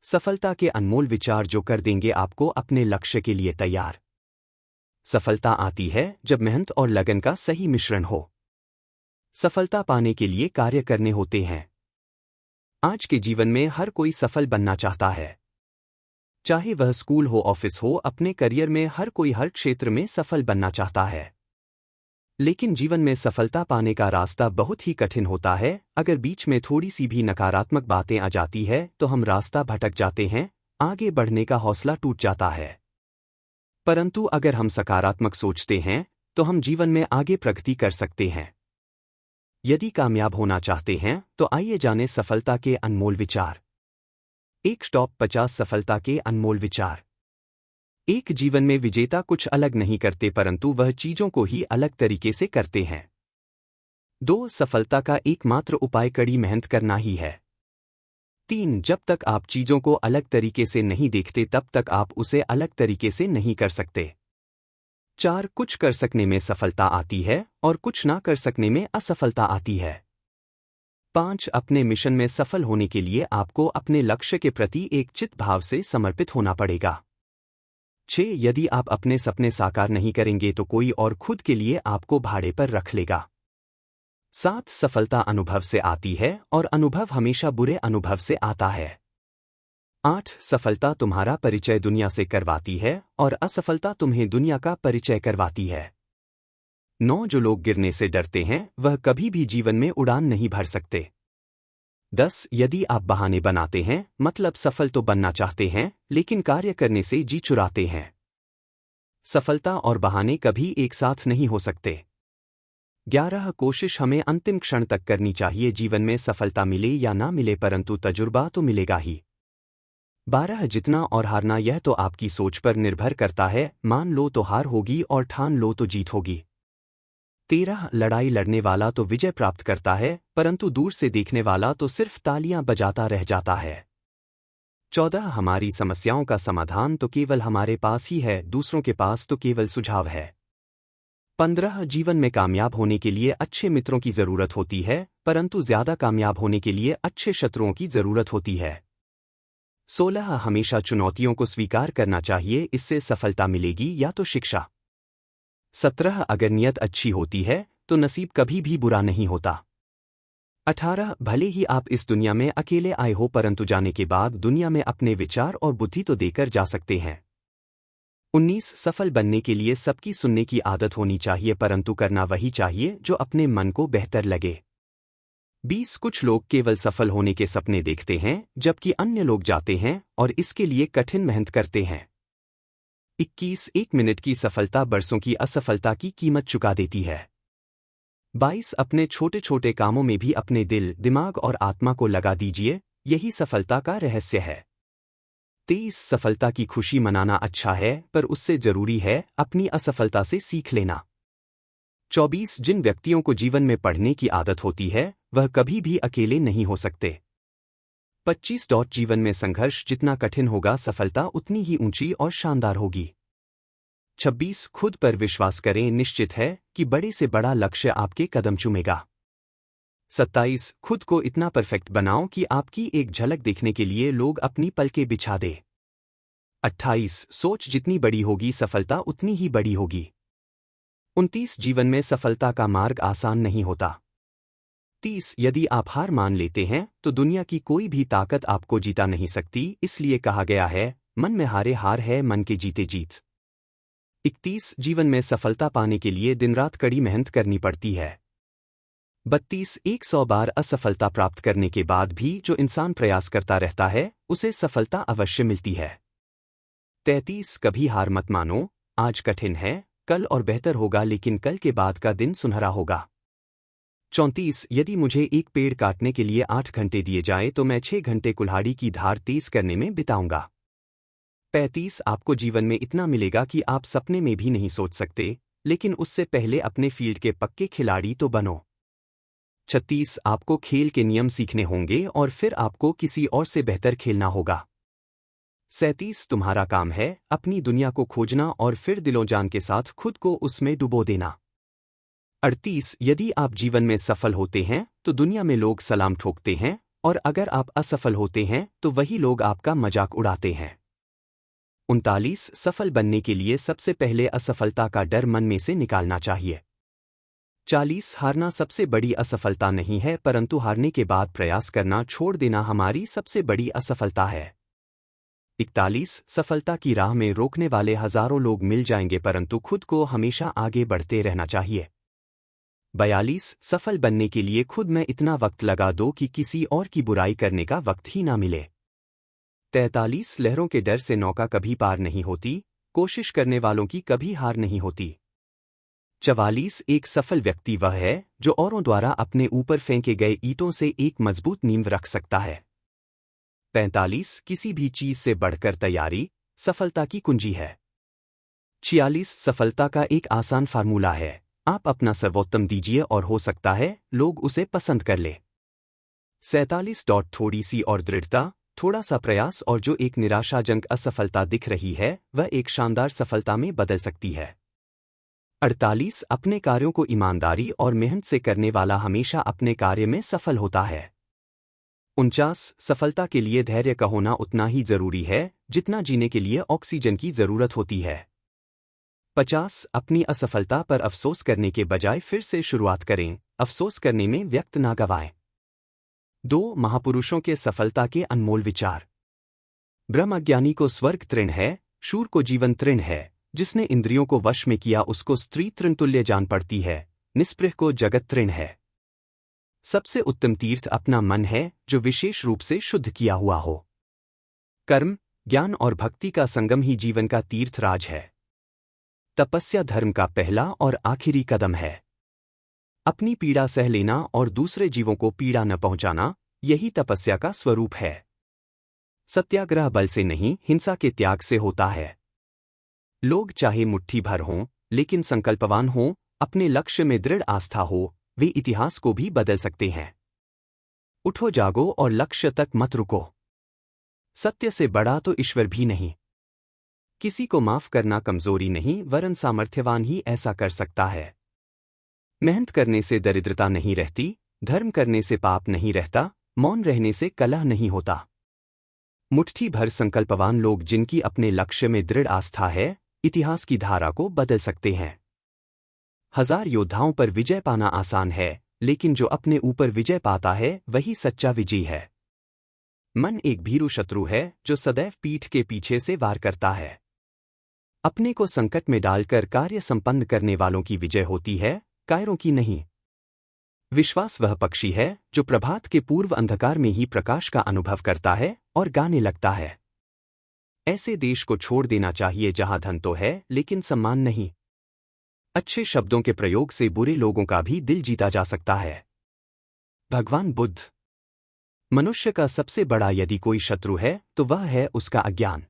सफलता के अनमोल विचार जो कर देंगे आपको अपने लक्ष्य के लिए तैयार। सफलता आती है जब मेहनत और लगन का सही मिश्रण हो। सफलता पाने के लिए कार्य करने होते हैं। आज के जीवन में हर कोई सफल बनना चाहता है। चाहे वह स्कूल हो, ऑफिस हो, अपने करियर में हर कोई हर क्षेत्र में सफल बनना चाहता है। लेकिन जीवन में सफलता पाने का रास्ता बहुत ही कठिन होता है। अगर बीच में थोड़ी सी भी नकारात्मक बातें आ जाती है तो हम रास्ता भटक जाते हैं, आगे बढ़ने का हौसला टूट जाता है। परंतु अगर हम सकारात्मक सोचते हैं तो हम जीवन में आगे प्रगति कर सकते हैं। यदि कामयाब होना चाहते हैं तो आइए जानें सफलता के अनमोल विचार। एक टॉप 50 सफलता के अनमोल विचार। एक जीवन में विजेता कुछ अलग नहीं करते परंतु वह चीजों को ही अलग तरीके से करते हैं। 2 सफलता का एकमात्र उपाय कड़ी मेहनत करना ही है। 3 जब तक आप चीजों को अलग तरीके से नहीं देखते तब तक आप उसे अलग तरीके से नहीं कर सकते। 4 कुछ कर सकने में सफलता आती है और कुछ ना कर सकने में असफलता आती है। 5 अपने मिशन में सफल होने के लिए आपको अपने लक्ष्य के प्रति एक चित्त भाव से समर्पित होना पड़ेगा। 6 यदि आप अपने सपने साकार नहीं करेंगे तो कोई और खुद के लिए आपको भाड़े पर रख लेगा। 7 सफलता अनुभव से आती है और अनुभव हमेशा बुरे अनुभव से आता है। 8 सफलता तुम्हारा परिचय दुनिया से करवाती है और असफलता तुम्हें दुनिया का परिचय करवाती है। 9 जो लोग गिरने से डरते हैं वह कभी भी जीवन में उड़ान नहीं भर सकते। 10 यदि आप बहाने बनाते हैं मतलब सफल तो बनना चाहते हैं लेकिन कार्य करने से जी चुराते हैं। सफलता और बहाने कभी एक साथ नहीं हो सकते। 11 कोशिश हमें अंतिम क्षण तक करनी चाहिए। जीवन में सफलता मिले या ना मिले परंतु तजुर्बा तो मिलेगा ही। 12 जीतना और हारना यह तो आपकी सोच पर निर्भर करता है। मान लो तो हार होगी और ठान लो तो जीत होगी। 13 लड़ाई लड़ने वाला तो विजय प्राप्त करता है परंतु दूर से देखने वाला तो सिर्फ तालियां बजाता रह जाता है। 14 हमारी समस्याओं का समाधान तो केवल हमारे पास ही है, दूसरों के पास तो केवल सुझाव है। 15 जीवन में कामयाब होने के लिए अच्छे मित्रों की जरूरत होती है परंतु ज्यादा कामयाब होने के लिए अच्छे शत्रुओं की जरूरत होती है। 16 हमेशा चुनौतियों को स्वीकार करना चाहिए, इससे सफलता मिलेगी या तो शिक्षा। 17 अगर नियत अच्छी होती है तो नसीब कभी भी बुरा नहीं होता। 18 भले ही आप इस दुनिया में अकेले आए हो परंतु जाने के बाद दुनिया में अपने विचार और बुद्धि तो देकर जा सकते हैं। 19 सफल बनने के लिए सबकी सुनने की आदत होनी चाहिए परंतु करना वही चाहिए जो अपने मन को बेहतर लगे। 20 कुछ लोग केवल सफल होने के सपने देखते हैं जबकि अन्य लोग जाते हैं और इसके लिए कठिन मेहनत करते हैं। 21 एक मिनट की सफलता बरसों की असफलता की कीमत चुका देती है। 22 अपने छोटे छोटे कामों में भी अपने दिल, दिमाग और आत्मा को लगा दीजिए, यही सफलता का रहस्य है। 23 सफलता की खुशी मनाना अच्छा है पर उससे जरूरी है अपनी असफलता से सीख लेना। 24 जिन व्यक्तियों को जीवन में पढ़ने की आदत होती है वह कभी भी अकेले नहीं हो सकते। 25 जीवन में संघर्ष जितना कठिन होगा सफलता उतनी ही ऊंची और शानदार होगी। 26 खुद पर विश्वास करें, निश्चित है कि बड़े से बड़ा लक्ष्य आपके कदम चूमेगा। 27 खुद को इतना परफेक्ट बनाओ कि आपकी एक झलक देखने के लिए लोग अपनी पलकें बिछा दे। 28 सोच जितनी बड़ी होगी सफलता उतनी ही बड़ी होगी। 29 जीवन में सफलता का मार्ग आसान नहीं होता। 30 यदि आप हार मान लेते हैं तो दुनिया की कोई भी ताकत आपको जीता नहीं सकती, इसलिए कहा गया है मन में हारे हार है, मन के जीते जीत। 31 जीवन में सफलता पाने के लिए दिन रात कड़ी मेहनत करनी पड़ती है। 32 100 बार असफलता प्राप्त करने के बाद भी जो इंसान प्रयास करता रहता है उसे सफलता अवश्य मिलती है। 33 कभी हार मत मानो, आज कठिन है, कल और बेहतर होगा लेकिन कल के बाद का दिन सुनहरा होगा। 34 यदि मुझे एक पेड़ काटने के लिए 8 घंटे दिए जाए तो मैं 6 घंटे कुल्हाड़ी की धार तेज करने में बिताऊंगा। 35 आपको जीवन में इतना मिलेगा कि आप सपने में भी नहीं सोच सकते, लेकिन उससे पहले अपने फील्ड के पक्के खिलाड़ी तो बनो। 36 आपको खेल के नियम सीखने होंगे और फिर आपको किसी और से बेहतर खेलना होगा। 37 तुम्हारा काम है अपनी दुनिया को खोजना और फिर दिलो जान के साथ खुद को उसमें डुबो देना। 38 यदि आप जीवन में सफल होते हैं तो दुनिया में लोग सलाम ठोकते हैं और अगर आप असफल होते हैं तो वही लोग आपका मजाक उड़ाते हैं। 39 सफल बनने के लिए सबसे पहले असफलता का डर मन में से निकालना चाहिए। 40 हारना सबसे बड़ी असफलता नहीं है, परंतु हारने के बाद प्रयास करना छोड़ देना हमारी सबसे बड़ी असफलता है। 41 सफलता की राह में रोकने वाले हजारों लोग मिल जाएंगे, परंतु खुद को हमेशा आगे बढ़ते रहना चाहिए। 42 सफल बनने के लिए खुद में इतना वक्त लगा दो कि किसी और की बुराई करने का वक्त ही ना मिले। 43 लहरों के डर से नौका कभी पार नहीं होती, कोशिश करने वालों की कभी हार नहीं होती। 44 एक सफल व्यक्ति वह है जो औरों द्वारा अपने ऊपर फेंके गए ईंटों से एक मजबूत नींव रख सकता है। 45 किसी भी चीज से बढ़कर तैयारी सफलता की कुंजी है। 46 सफलता का एक आसान फार्मूला है, आप अपना सर्वोत्तम दीजिए और हो सकता है लोग उसे पसंद कर ले। 47 थोड़ी सी और दृढ़ता, थोड़ा सा प्रयास और जो एक निराशाजनक असफलता दिख रही है वह एक शानदार सफलता में बदल सकती है। 48 अपने कार्यों को ईमानदारी और मेहनत से करने वाला हमेशा अपने कार्य में सफल होता है। 49 सफलता के लिए धैर्य का होना उतना ही जरूरी है जितना जीने के लिए ऑक्सीजन की जरूरत होती है। 50 अपनी असफलता पर अफसोस करने के बजाय फिर से शुरुआत करें, अफसोस करने में वक्त ना गवाएं। 2 महापुरुषों के सफलता के अनमोल विचार। ब्रह्मज्ञानी को स्वर्ग तृण है, शूर को जीवन तृण है, जिसने इंद्रियों को वश में किया उसको स्त्री तृणतुल्य जान पड़ती है, निस्पृह को जगत तृण है। सबसे उत्तम तीर्थ अपना मन है जो विशेष रूप से शुद्ध किया हुआ हो। कर्म, ज्ञान और भक्ति का संगम ही जीवन का तीर्थ राज है। तपस्या धर्म का पहला और आखिरी कदम है। अपनी पीड़ा सह लेना और दूसरे जीवों को पीड़ा न पहुंचाना, यही तपस्या का स्वरूप है। सत्याग्रह बल से नहीं, हिंसा के त्याग से होता है। लोग चाहे मुट्ठी भर हों, लेकिन संकल्पवान हों, अपने लक्ष्य में दृढ़ आस्था हो, वे इतिहास को भी बदल सकते हैं। उठो जागो और लक्ष्य तक मत रुको। सत्य से बड़ा तो ईश्वर भी नहीं। किसी को माफ करना कमजोरी नहीं, वरन सामर्थ्यवान ही ऐसा कर सकता है। मेहनत करने से दरिद्रता नहीं रहती, धर्म करने से पाप नहीं रहता, मौन रहने से कलह नहीं होता। मुट्ठी भर संकल्पवान लोग जिनकी अपने लक्ष्य में दृढ़ आस्था है, इतिहास की धारा को बदल सकते हैं। 1000 योद्धाओं पर विजय पाना आसान है, लेकिन जो अपने ऊपर विजय पाता है वही सच्चा विजयी है। मन एक भीरू शत्रु है जो सदैव पीठ के पीछे से वार करता है। अपने को संकट में डालकर कार्य संपन्न करने वालों की विजय होती है, कायरों की नहीं। विश्वास वह पक्षी है जो प्रभात के पूर्व अंधकार में ही प्रकाश का अनुभव करता है और गाने लगता है। ऐसे देश को छोड़ देना चाहिए जहां धन तो है लेकिन सम्मान नहीं। अच्छे शब्दों के प्रयोग से बुरे लोगों का भी दिल जीता जा सकता है। भगवान बुद्ध। मनुष्य का सबसे बड़ा यदि कोई शत्रु है तो वह है उसका अज्ञान।